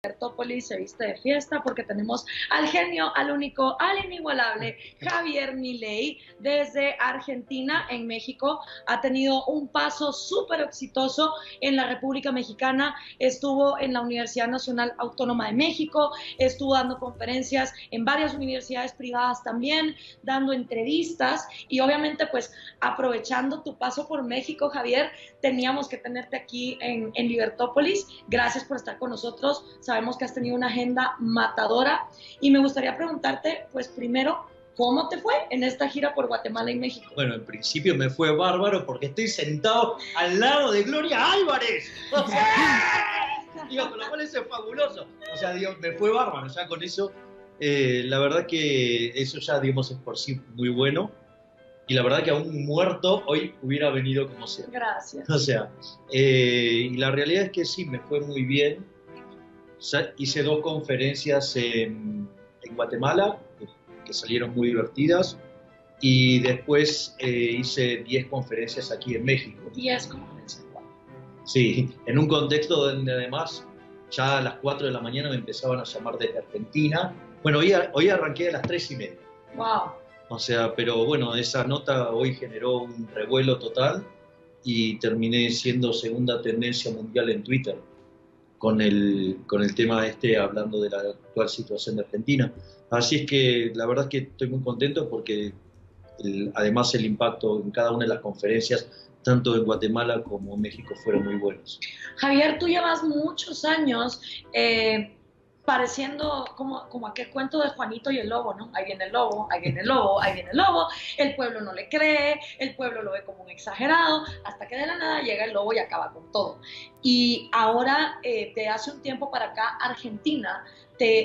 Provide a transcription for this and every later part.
Libertópolis se viste de fiesta porque tenemos al genio, al único, al inigualable Javier Milei desde Argentina. En México ha tenido un paso súper exitoso en la República Mexicana, estuvo en la Universidad Nacional Autónoma de México, estuvo dando conferencias en varias universidades privadas también, dando entrevistas y obviamente pues aprovechando tu paso por México, Javier, teníamos que tenerte aquí en Libertópolis. Gracias por estar con nosotros. Sabemos que has tenido una agenda matadora y me gustaría preguntarte, pues primero, ¿cómo te fue en esta gira por Guatemala y México? Bueno, en principio me fue bárbaro porque estoy sentado al lado de Gloria Álvarez. O sea, digo, con lo cual eso es fabuloso. O sea, digo, me fue bárbaro. Ya con eso, la verdad que eso ya, digamos, es por sí muy bueno. Y la verdad que aún muerto hoy hubiera venido como sea. Gracias. O sea, y la realidad es que sí, me fue muy bien. O sea, hice 2 conferencias en Guatemala, que salieron muy divertidas, y después hice 10 conferencias aquí en México. 10 conferencias. Sí, en un contexto donde además ya a las 4 de la mañana me empezaban a llamar desde Argentina. Bueno, hoy arranqué a las 3:30. Wow. O sea, pero bueno, esa nota hoy generó un revuelo total y terminé siendo segunda tendencia mundial en Twitter con el tema hablando de la actual situación de Argentina. Así es que la verdad es que estoy muy contento porque además el impacto en cada una de las conferencias, tanto en Guatemala como en México, fueron muy buenos. Javier, tú llevas muchos años pareciendo como aquel cuento de Juanito y el lobo, ¿no? Ahí viene el lobo, ahí viene el lobo, ahí viene el lobo, el pueblo no le cree, el pueblo lo ve como un exagerado, hasta que de la nada llega el lobo y acaba con todo. Y ahora, de hace un tiempo para acá, Argentina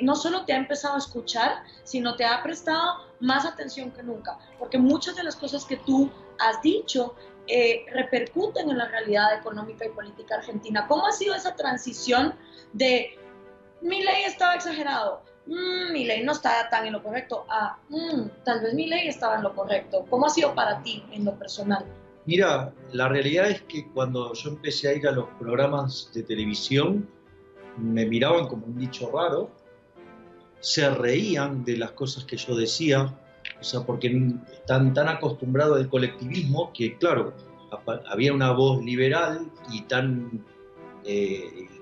no solo te ha empezado a escuchar, sino te ha prestado más atención que nunca, porque muchas de las cosas que tú has dicho repercuten en la realidad económica y política argentina. ¿Cómo ha sido esa transición de Milei estaba exagerado, Milei no está tan en lo correcto, tal vez Milei estaba en lo correcto? ¿Cómo ha sido para ti en lo personal? Mira, la realidad es que cuando yo empecé a ir a los programas de televisión, me miraban como un bicho raro, se reían de las cosas que yo decía, o sea, porque están tan acostumbrados al colectivismo que, claro, había una voz liberal y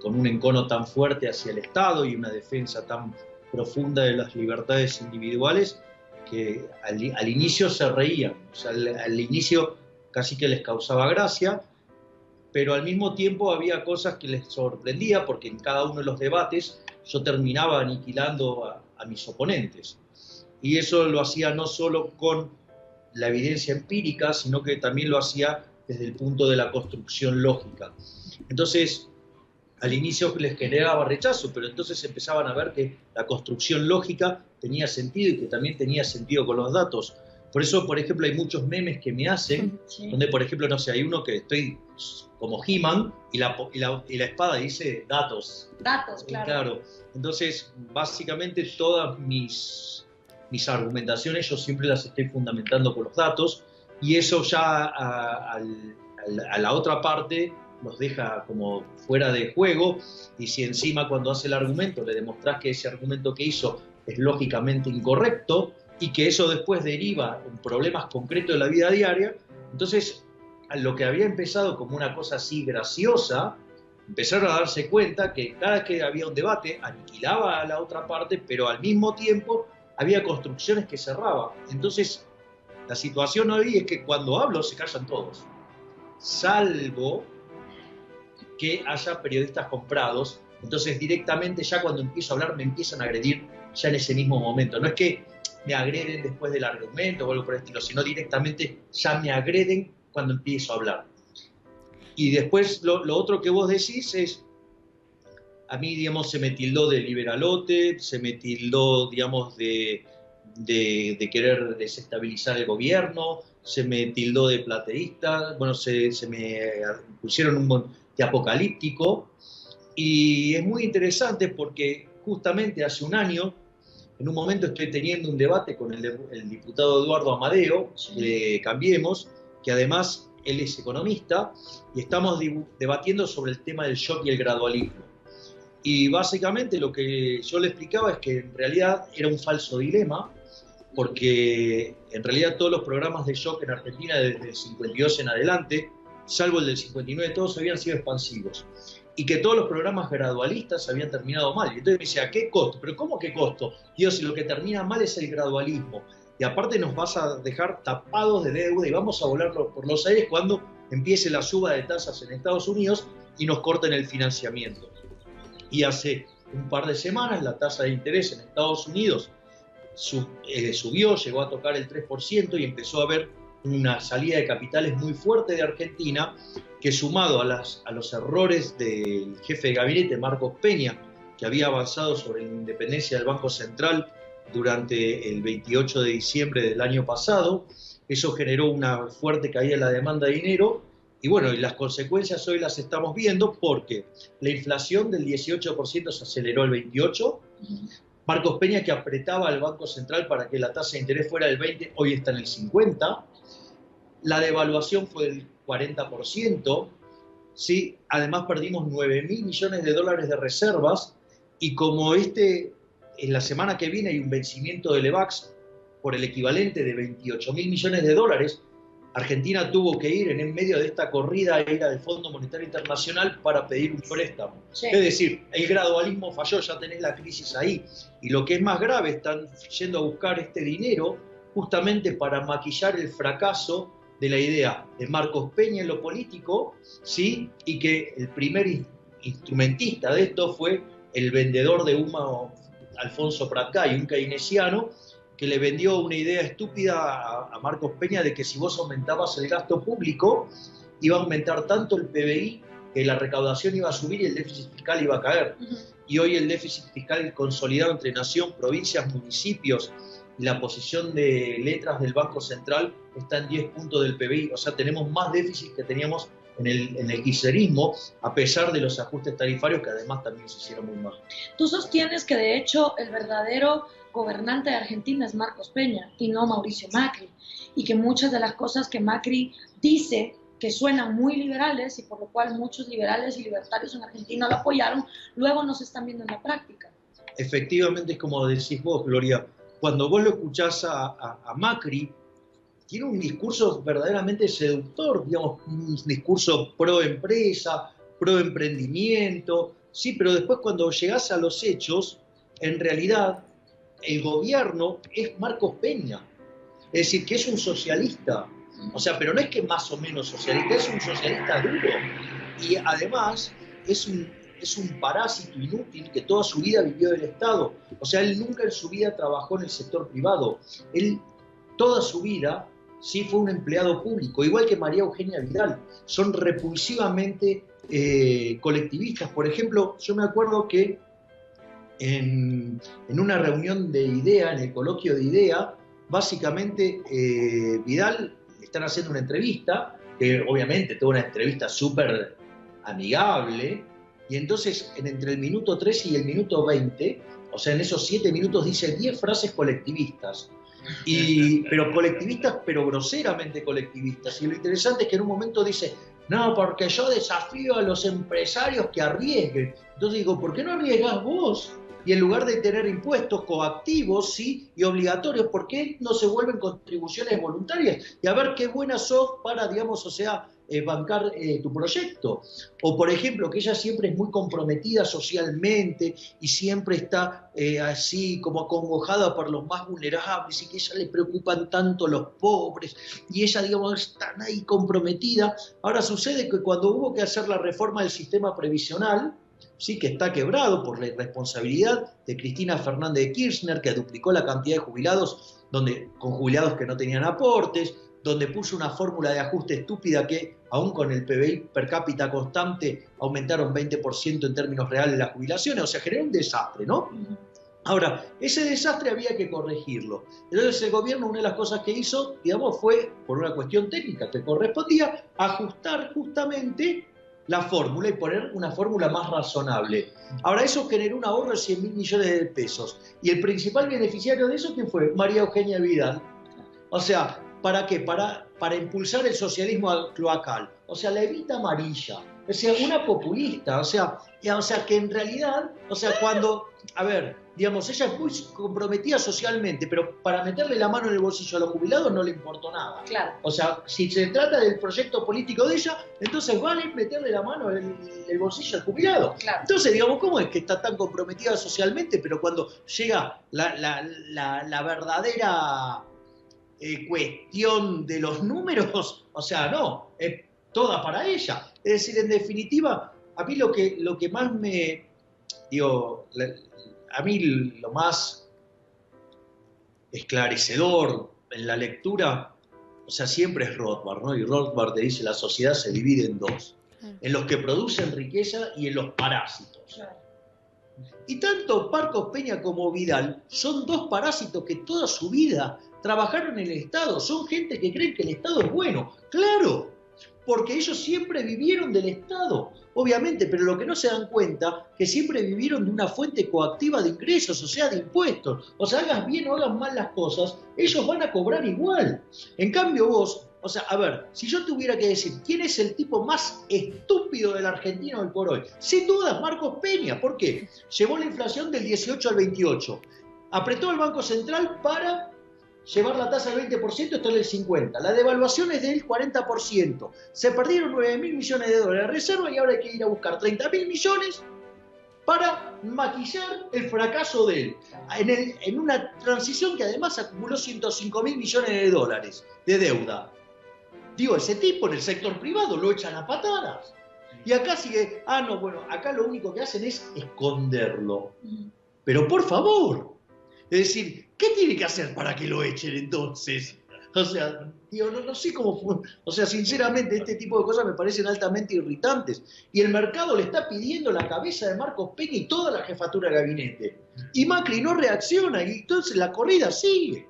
con un encono tan fuerte hacia el Estado y una defensa tan profunda de las libertades individuales que al inicio se reían, o sea, al inicio casi que les causaba gracia, pero al mismo tiempo había cosas que les sorprendía porque en cada uno de los debates yo terminaba aniquilando a mis oponentes. Y eso lo hacía no solo con la evidencia empírica, sino que también lo hacía desde el punto de la construcción lógica. Entonces, al inicio les generaba rechazo, pero entonces empezaban a ver que la construcción lógica tenía sentido y que también tenía sentido con los datos. Por eso, por ejemplo, hay muchos memes que me hacen, sí, donde, por ejemplo, no sé, hay uno que estoy como He-Man y la espada dice datos. Datos, claro. Claro. Entonces, básicamente todas mis argumentaciones yo siempre las estoy fundamentando con los datos y eso ya a la otra parte nos deja como fuera de juego, y si encima cuando hace el argumento le demostrás que ese argumento que hizo es lógicamente incorrecto y que eso después deriva en problemas concretos de la vida diaria, entonces a lo que había empezado como una cosa así graciosa, empezaron a darse cuenta que cada vez que había un debate aniquilaba a la otra parte, pero al mismo tiempo había construcciones que cerraban. Entonces la situación hoy es que cuando hablo se callan todos, salvo que haya periodistas comprados, entonces directamente ya cuando empiezo a hablar me empiezan a agredir ya en ese mismo momento. No es que me agreden después del argumento o algo por el estilo, sino directamente ya me agreden cuando empiezo a hablar. Y después lo otro que vos decís es, a mí, digamos, se me tildó de liberalote, se me tildó, digamos, de querer desestabilizar el gobierno, se me tildó de plateísta, bueno, se me pusieron de apocalíptico, y es muy interesante porque justamente hace un año, en un momento estoy teniendo un debate con el diputado Eduardo Amadeo, de Cambiemos, que además él es economista, y estamos debatiendo sobre el tema del shock y el gradualismo. Y básicamente lo que yo le explicaba es que en realidad era un falso dilema, porque en realidad todos los programas de shock en Argentina desde el 52 en adelante, salvo el del 59, todos habían sido expansivos. Y que todos los programas gradualistas habían terminado mal. Y entonces me dice, ¿a qué costo? ¿Pero cómo qué costo? Dios, si lo que termina mal es el gradualismo. Y aparte nos vas a dejar tapados de deuda y vamos a volar por los aires cuando empiece la suba de tasas en Estados Unidos y nos corten el financiamiento. Y hace un par de semanas la tasa de interés en Estados Unidos subió, llegó a tocar el 3% y empezó a haber una salida de capitales muy fuerte de Argentina, que sumado a los errores del jefe de gabinete, Marcos Peña, que había avanzado sobre la independencia del Banco Central durante el 28 de diciembre del año pasado, eso generó una fuerte caída en la demanda de dinero. Y bueno, y las consecuencias hoy las estamos viendo porque la inflación del 18% se aceleró al 28%. Marcos Peña, que apretaba al Banco Central para que la tasa de interés fuera del 20%, hoy está en el 50%. La devaluación fue del 40%. ¿Sí? Además perdimos 9.000 millones de dólares de reservas. Y como en la semana que viene hay un vencimiento del EVAX por el equivalente de 28.000 millones de dólares, Argentina tuvo que ir en medio de esta corrida a ir al Fondo Monetario Internacional para pedir un préstamo. Sí. Es decir, el gradualismo falló, ya tenés la crisis ahí. Y lo que es más grave, están yendo a buscar este dinero justamente para maquillar el fracaso de la idea de Marcos Peña en lo político, ¿sí? Y que el primer instrumentista de esto fue el vendedor de humo Alfonso Pratgay, un keynesiano, que le vendió una idea estúpida a Marcos Peña de que si vos aumentabas el gasto público, iba a aumentar tanto el PBI que la recaudación iba a subir y el déficit fiscal iba a caer. Y hoy el déficit fiscal consolidado entre nación, provincias, municipios y la posición de letras del Banco Central está en 10 puntos del PBI. O sea, tenemos más déficit que teníamos en el kirchnerismo, a pesar de los ajustes tarifarios que además también se hicieron muy mal. Tú sostienes que de hecho el verdadero gobernante de Argentina es Marcos Peña y no Mauricio Macri, y que muchas de las cosas que Macri dice que suenan muy liberales y por lo cual muchos liberales y libertarios en Argentina lo apoyaron, luego no se están viendo en la práctica. Efectivamente, es como decís vos, Gloria, cuando vos lo escuchás a Macri, tiene un discurso verdaderamente seductor, digamos, un discurso pro empresa, pro emprendimiento, sí, pero después cuando llegás a los hechos, en realidad el gobierno es Marcos Peña, es decir, que es un socialista, o sea, pero no es que más o menos socialista, es un socialista duro, y además es un parásito inútil que toda su vida vivió del Estado, o sea, él nunca en su vida trabajó en el sector privado, él toda su vida sí fue un empleado público, igual que María Eugenia Vidal, son repulsivamente colectivistas. Por ejemplo, yo me acuerdo que en una reunión de IDEA, en el coloquio de IDEA, básicamente Vidal le están haciendo una entrevista, que obviamente toda una entrevista súper amigable, y entonces entre el minuto 13 y el minuto 20, o sea, en esos 7 minutos dice 10 frases colectivistas, pero colectivistas, pero groseramente colectivistas, y lo interesante es que en un momento dice, no, porque yo desafío a los empresarios que arriesguen. Entonces digo, ¿por qué no arriesgás vos? Y en lugar de tener impuestos coactivos, sí, y obligatorios, ¿por qué no se vuelven contribuciones voluntarias? Y a ver qué buenas sos para, digamos, o sea, bancar tu proyecto. O, por ejemplo, que ella siempre es muy comprometida socialmente y siempre está así como acongojada por los más vulnerables y que a ella le preocupan tanto los pobres y ella, digamos, está ahí comprometida. Ahora sucede que cuando hubo que hacer la reforma del sistema previsional, sí, que está quebrado por la irresponsabilidad de Cristina Fernández de Kirchner, que duplicó la cantidad de jubilados con jubilados que no tenían aportes, donde puso una fórmula de ajuste estúpida que, aún con el PBI per cápita constante, aumentaron 20% en términos reales las jubilaciones. O sea, generó un desastre, ¿no? Ahora, ese desastre había que corregirlo. Entonces el gobierno, una de las cosas que hizo, digamos, fue, por una cuestión técnica que correspondía, ajustar justamente la fórmula y poner una fórmula más razonable. Ahora, eso generó un ahorro de 100.000 millones de pesos. Y el principal beneficiario de eso, ¿quién fue? María Eugenia Vidal. O sea, ¿para qué? Para para impulsar el socialismo cloacal. O sea, la Evita amarilla. O sea, una populista. O sea, que en realidad, o sea, cuando, a ver, digamos, ella es muy comprometida socialmente, pero para meterle la mano en el bolsillo a los jubilados no le importó nada. Claro. O sea, si se trata del proyecto político de ella, entonces vale meterle la mano en el bolsillo al jubilado. Claro. Entonces, digamos, ¿cómo es que está tan comprometida socialmente, pero cuando llega la verdadera cuestión de los números, o sea, no, es toda para ella? Es decir, en definitiva, a mí lo que más me, digo, a mí lo más esclarecedor en la lectura, o sea, siempre es Rothbard, ¿no? Y Rothbard te dice, la sociedad se divide en dos, en los que producen riqueza y en los parásitos. Y tanto Marcos Peña como Vidal son dos parásitos que toda su vida trabajaron en el Estado, son gente que creen que el Estado es bueno, claro, porque ellos siempre vivieron del Estado, obviamente, pero lo que no se dan cuenta que siempre vivieron de una fuente coactiva de ingresos, o sea, de impuestos. O sea, hagas bien o hagas mal las cosas, ellos van a cobrar igual. En cambio vos, o sea, a ver, si yo tuviera que decir quién es el tipo más estúpido del argentino hoy por hoy, sin duda Marcos Peña. ¿Por qué? Llevó la inflación del 18 al 28, apretó el Banco Central para llevar la tasa al 20%, está en el 50%. La devaluación es del 40%. Se perdieron 9.000 millones de dólares de reserva y ahora hay que ir a buscar 30.000 millones para maquillar el fracaso de él. En una transición que además acumuló 105.000 millones de dólares de deuda. Digo, ese tipo en el sector privado lo echan a patadas. Y acá sigue, no, bueno, acá lo único que hacen es esconderlo. Pero por favor, es decir, ¿qué tiene que hacer para que lo echen entonces? O sea, tío, no sé cómo fue. O sea, sinceramente, este tipo de cosas me parecen altamente irritantes. Y el mercado le está pidiendo la cabeza de Marcos Peña y toda la jefatura de gabinete. Y Macri no reacciona y entonces la corrida sigue.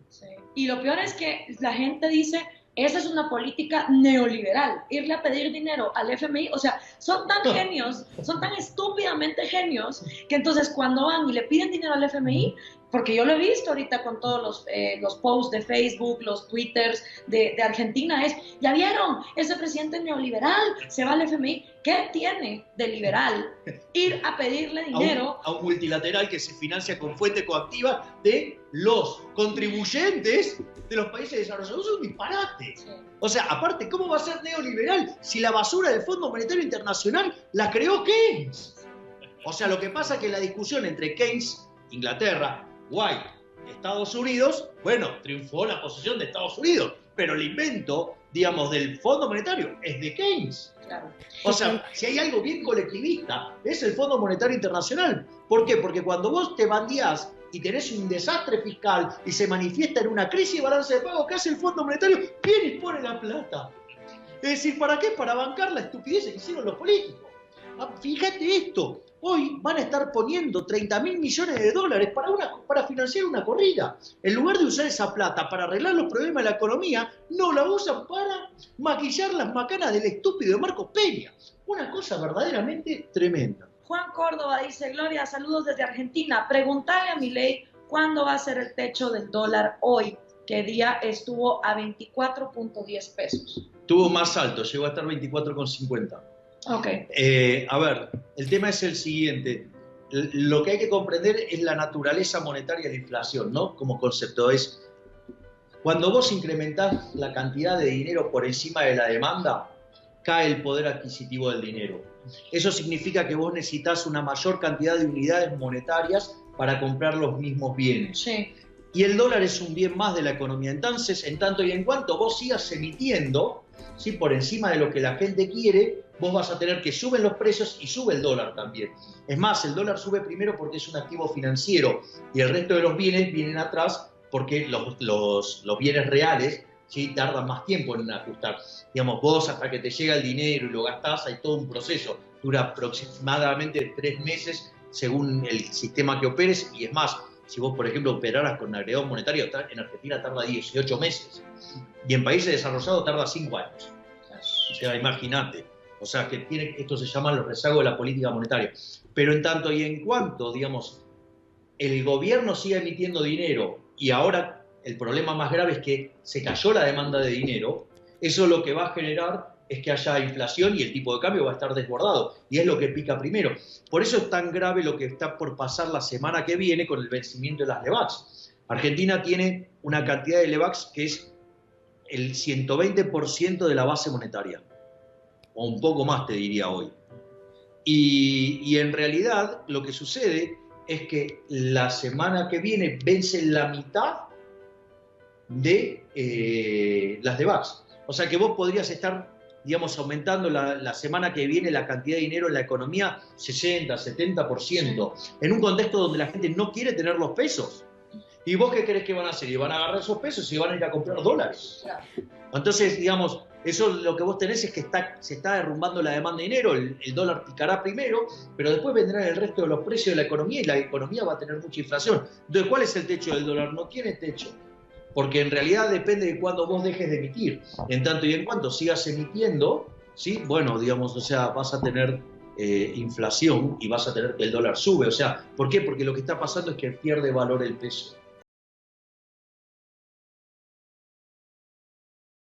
Sí. Y lo peor es que la gente dice, esa es una política neoliberal, irle a pedir dinero al FMI. O sea, son tan genios, son tan estúpidamente genios, que entonces cuando van y le piden dinero al FMI, porque yo lo he visto ahorita con todos los posts de Facebook, los twitters de Argentina, ya vieron, ese presidente neoliberal se va al FMI. ¿Qué tiene de liberal ir a pedirle dinero a un multilateral que se financia con fuente coactiva de los contribuyentes de los países desarrollados? Es un disparate. Sí. O sea, aparte, ¿cómo va a ser neoliberal si la basura del Fondo Monetario Internacional la creó Keynes? O sea, lo que pasa es que la discusión entre Keynes, Inglaterra, White, Estados Unidos, bueno, triunfó la posición de Estados Unidos, pero el invento, digamos, del Fondo Monetario es de Keynes. Claro. O sea, si hay algo bien colectivista, es el Fondo Monetario Internacional. ¿Por qué? Porque cuando vos te bandeás y tenés un desastre fiscal y se manifiesta en una crisis de balance de pago, ¿qué hace el Fondo Monetario? Viene y pone la plata. Es decir, ¿para qué? Para bancar la estupidez que hicieron los políticos. Fíjate esto, hoy van a estar poniendo 30.000 millones de dólares para financiar una corrida. En lugar de usar esa plata para arreglar los problemas de la economía, no la usan para maquillar las macanas del estúpido de Marcos Peña. Una cosa verdaderamente tremenda. Juan Córdoba dice, Gloria, saludos desde Argentina. Preguntale a Milei cuándo va a ser el techo del dólar hoy, que día estuvo a 24.10 pesos. Estuvo más alto, llegó a estar 24,50. Okay. A ver, el tema es el siguiente. Lo que hay que comprender es la naturaleza monetaria de la inflación, ¿no? Como concepto es, cuando vos incrementás la cantidad de dinero por encima de la demanda, cae el poder adquisitivo del dinero. Eso significa que vos necesitas una mayor cantidad de unidades monetarias para comprar los mismos bienes. Sí. Y el dólar es un bien más de la economía. Entonces, en tanto y en cuanto vos sigas emitiendo, ¿sí?, por encima de lo que la gente quiere, vos vas a tener que suben los precios y sube el dólar también. Es más, el dólar sube primero porque es un activo financiero y el resto de los bienes vienen atrás porque los bienes reales, ¿sí?, tardan más tiempo en ajustar. Digamos, vos hasta que te llega el dinero y lo gastás, hay todo un proceso. Dura aproximadamente 3 meses según el sistema que operes, y es más, si vos, por ejemplo, operaras con agregado monetario, en Argentina tarda 18 meses y en países desarrollados tarda 5 años. O sea, imagínate. O sea, que esto se llama los rezagos de la política monetaria. Pero en tanto y en cuanto, digamos, el gobierno sigue emitiendo dinero y ahora el problema más grave es que se cayó la demanda de dinero. Eso lo que va a generar es que haya inflación y el tipo de cambio va a estar desbordado. Y es lo que pica primero. Por eso es tan grave lo que está por pasar la semana que viene con el vencimiento de las LEVAX. Argentina tiene una cantidad de LEVAX que es el 120% de la base monetaria. O un poco más, te diría hoy. Y en realidad lo que sucede es que la semana que viene vence la mitad de las LEVAX. O sea que vos podrías estar, digamos, aumentando la semana que viene la cantidad de dinero en la economía 60, 70%, en un contexto donde la gente no quiere tener los pesos. ¿Y vos qué crees que van a hacer? Y van a agarrar esos pesos y van a ir a comprar dólares. Entonces, digamos, eso lo que vos tenés es que se está derrumbando la demanda de dinero, el dólar picará primero, pero después vendrán el resto de los precios de la economía y la economía va a tener mucha inflación. Entonces, ¿cuál es el techo del dólar? No tiene techo, porque en realidad depende de cuándo vos dejes de emitir. En tanto y en cuanto sigas emitiendo, ¿sí? Bueno, digamos, o sea, vas a tener inflación y vas a tener que el dólar sube. O sea, ¿por qué? Porque lo que está pasando es que pierde valor el peso.